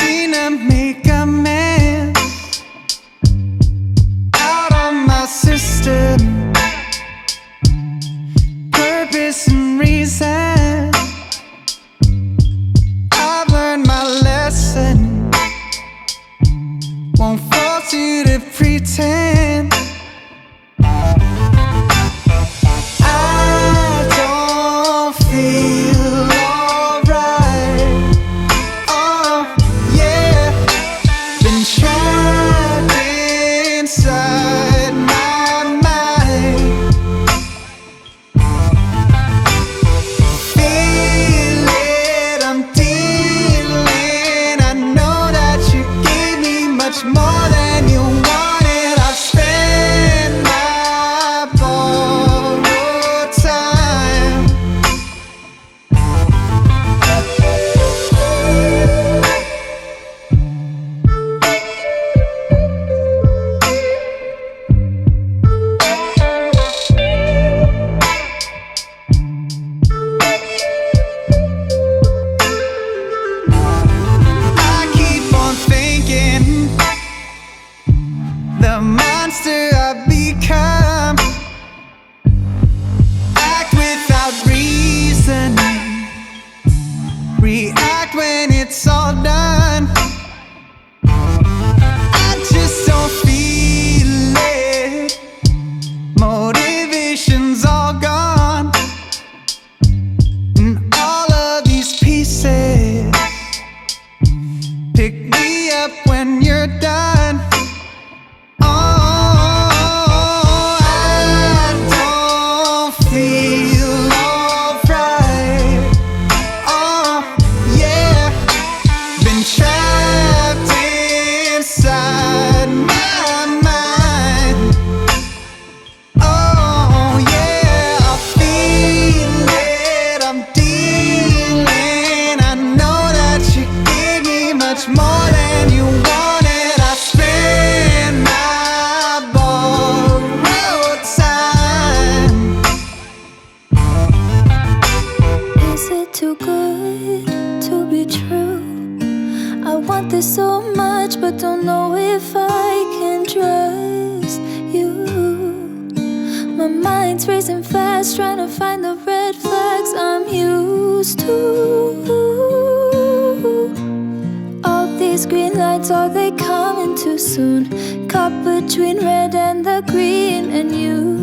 seem to make a mess out of my system. Purpose and reason, I've learned my lesson. Won't force you to pretend. I don't feel alright. Oh yeah, been trapped inside my mind. Feel it, I'm dealing. I know that you gave me much more than you wanted. I've spent my borrowed time. I keep on thinking the monster I've become. Act without reason, react when it's all done. I just don't feel it, motivation's all gone. And all of these pieces pick me up when you're done. Oh, I don't feel alright. Oh yeah, been trapped inside my mind. Oh yeah, I feel it, I'm dealing. I know that you gave me much more than you wanted. I spent my borrowed time. Is it too good to be true? I want this so much, but don't know if I can trust you. My mind's racing fast, trying to find the red flags I'm used to. All these green lights, are they coming too soon? Caught between red and the green and you.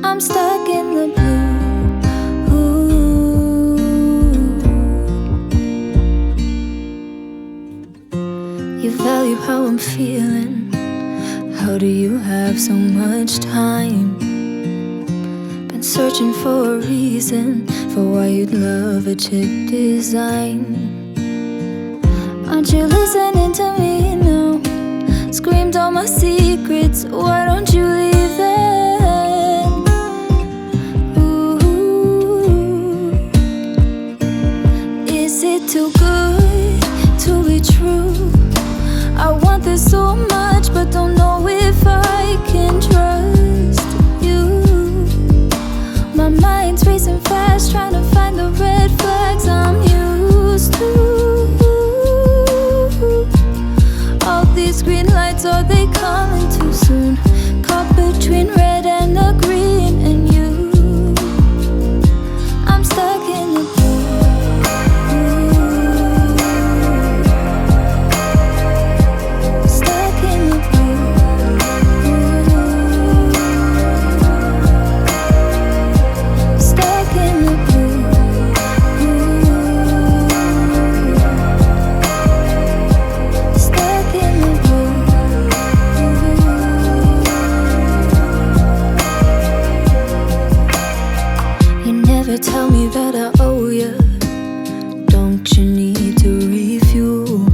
I'm stuck in the blue. You value how I'm feeling. How do you have so much time? Been searching for a reason for why you'd love a chick design. Aren't you listening to me now? Screamed all my secrets, why don't you leave them? Ooh. Is it too good to be true? I want this so much, but don't know if I can trust you. My mind's racing fast, trying to find the red flags I'm used to. All these green lights, are they coming too soon? Caught between red and the green and you. I'm stuck in the blue. Stuck in the blue. Stuck in the blue. Stuck in the blue. You never tell me that I owe you. Don't you need to refuel?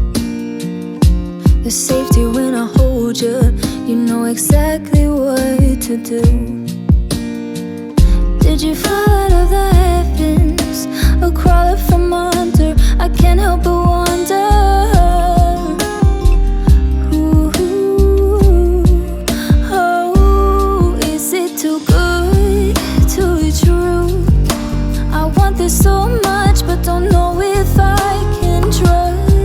The safety when I hold you. You know exactly what to do. Did you fall out of the heavens or crawl up from under? I can't help but wonder. Ooh, oh, is it too good to be true? I want this so much, but don't know if I can trust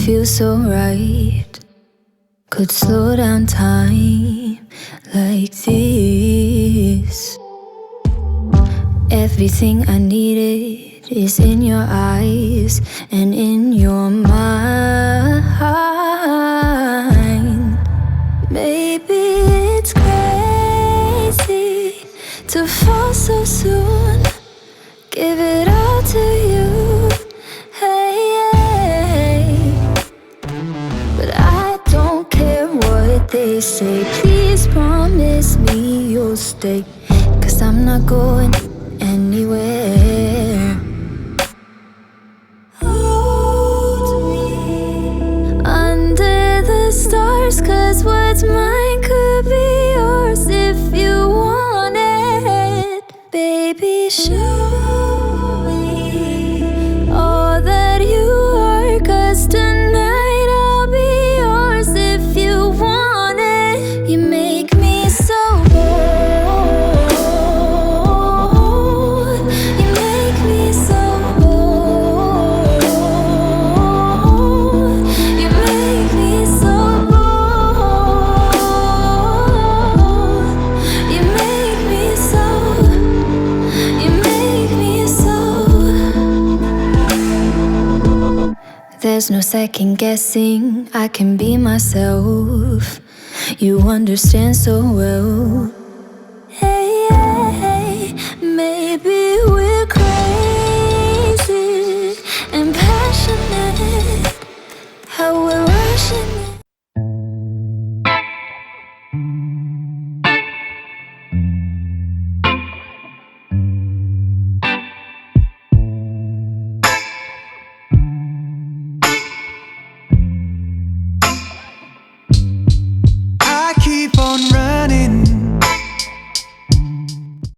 feels so right. Could slow down time like this. Everything I needed is in your eyes and in your mind. Maybe it's crazy to fall so soon. Give it all to you, hey, hey. But I don't care what they say. Please promise me you'll stay, 'cause I'm not going anywhere. Hold me under the stars, 'cause what's mine could be yours if you want it. Baby, show me all that you are, 'cause tonight I'll be yours if you want it. You make me so bold. You make me so bold. You make me so bold. You make me so. You make me so. There's no second guessing, I can be myself. You understand so well.